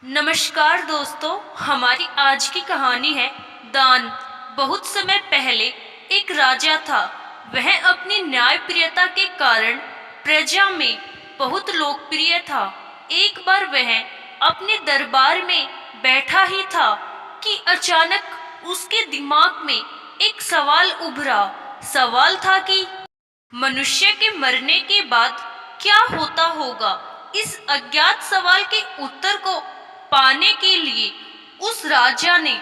नमस्कार दोस्तों, हमारी आज की कहानी है दान। बहुत समय पहले एक राजा था। वह अपनी न्यायप्रियता के कारण प्रजा में बहुत लोकप्रिय था। एक बार वह अपने दरबार में बैठा ही था कि अचानक उसके दिमाग में एक सवाल उभरा। सवाल था कि मनुष्य के मरने के बाद क्या होता होगा। इस अज्ञात सवाल के उत्तर को पाने के लिए उस राजा ने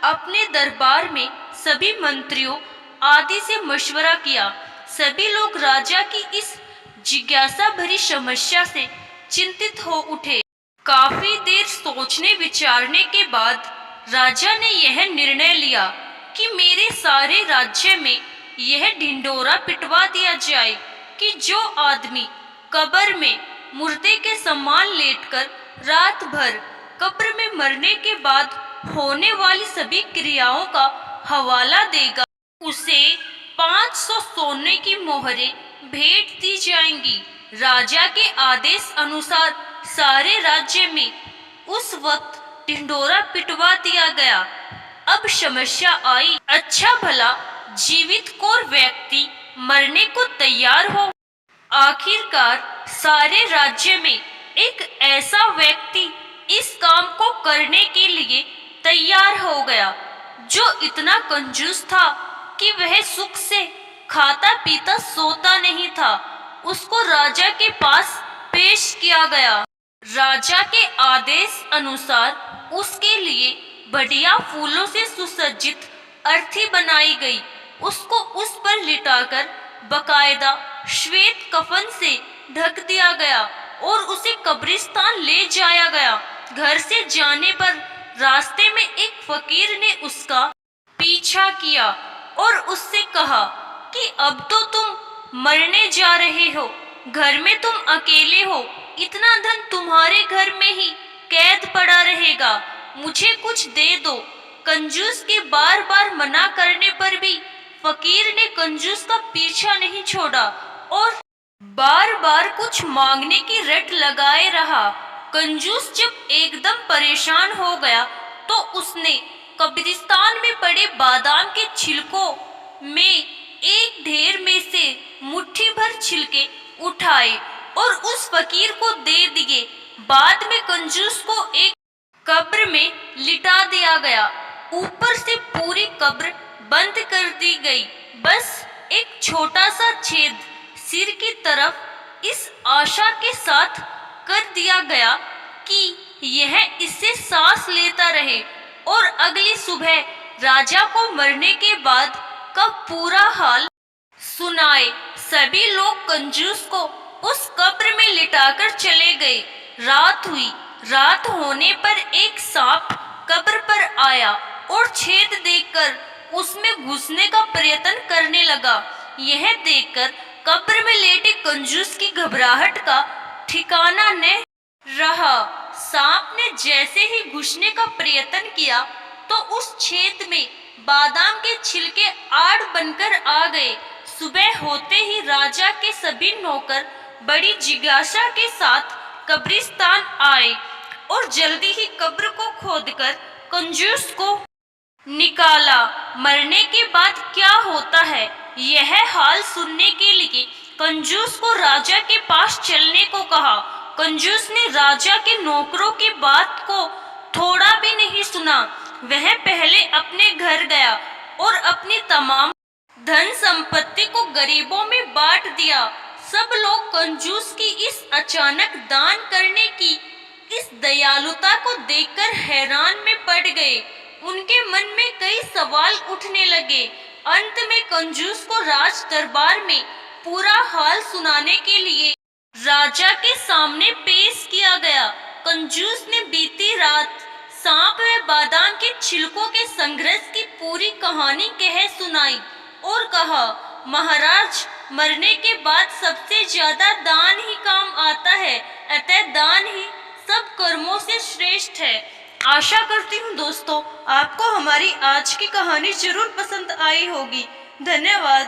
अपने दरबार में सभी मंत्रियों आदि से मशवरा किया। सभी लोग राजा की इस जिज्ञासा भरी समस्या से चिंतित हो उठे। काफी देर सोचने विचारने के बाद राजा ने यह निर्णय लिया कि मेरे सारे राज्य में यह ढिंढोरा पिटवा दिया जाए कि जो आदमी कब्र में मुर्दे के समान लेटकर रात भर कब्र में मरने के बाद होने वाली सभी क्रियाओं का हवाला देगा, उसे 500 सोने की मोहरें भेंट दी जाएंगी। राजा के आदेश अनुसार सारे राज्य में उस वक्त ढिंढोरा पिटवा दिया गया। अब समस्या आई, अच्छा भला जीवित कोई व्यक्ति मरने को तैयार हो। आखिरकार सारे राज्य में एक ऐसा व्यक्ति इस काम को करने के लिए तैयार हो गया, जो इतना कंजूस था कि वह सुख से खाता पीता सोता नहीं था। उसको राजा के पास पेश किया गया। राजा के आदेश अनुसार उसके लिए बढ़िया फूलों से सुसज्जित अर्थी बनाई गई। उसको उस पर लिटाकर बकायदा श्वेत कफन से ढक दिया गया और उसे कब्रिस्तान ले जाया गया। घर से जाने पर रास्ते में एक फकीर ने उसका पीछा किया और उससे कहा कि अब तो तुम मरने जा रहे हो, घर में तुम अकेले हो, इतना धन तुम्हारे घर में ही कैद पड़ा रहेगा, मुझे कुछ दे दो। कंजूस के बार बार मना करने पर भी फकीर ने कंजूस का पीछा नहीं छोड़ा और बार बार कुछ मांगने की रट लगाए रहा। कंजूस जब एकदम परेशान हो गया तो उसने कब्रिस्तान में पड़े बादाम के छिलकों में एक ढेर में से मुट्ठी भर छिलके उठाए और उस फकीर को दे दिए। बाद में कंजूस को एक कब्र में लिटा दिया गया। ऊपर से पूरी कब्र बंद कर दी गई, बस एक छोटा सा छेद सिर की तरफ इस आशा के साथ कर दिया गया कि यह इससे सांस लेता रहे और अगली सुबह राजा को मरने के बाद का पूरा हाल सुनाए। सभी लोग कंजूस को उस कब्र में लिटाकर चले गए। रात हुई। रात होने पर एक सांप कब्र पर आया और छेद देखकर उसमें घुसने का प्रयत्न करने लगा। यह देखकर कब्र में लेटे कंजूस की घबराहट का ठिकाना न रहा। सांप ने जैसे ही घुसने का प्रयत्न किया तो उस छेद में बादाम के छिलके आड़ बनकर आ गए। सुबह होते ही राजा के सभी नौकर बड़ी जिज्ञासा के साथ कब्रिस्तान आए और जल्दी ही कब्र को खोदकर कंजूस को निकाला। मरने के बाद क्या होता है, यह हाल सुनने के लिए कंजूस को राजा के पास चलने को कहा। कंजूस ने राजा के नौकरों की बात को थोड़ा भी नहीं सुना। वह पहले अपने घर गया और अपनी तमाम धन संपत्ति को गरीबों में बांट दिया। सब लोग कंजूस की इस अचानक दान करने की इस दयालुता को देखकर हैरान में पड़ गए। उनके मन में कई सवाल उठने लगे। अंत में कंजूस को राज दरबार में पूरा हाल सुनाने के लिए राजा के सामने पेश किया गया। कंजूस ने बीती रात सांप व बादाम के छिलकों के संघर्ष की पूरी कहानी कह सुनाई और कहा, महाराज, मरने के बाद सबसे ज्यादा दान ही काम आता है, अतः दान ही सब कर्मों से श्रेष्ठ है। आशा करती हूँ दोस्तों आपको हमारी आज की कहानी जरूर पसंद आई होगी। धन्यवाद।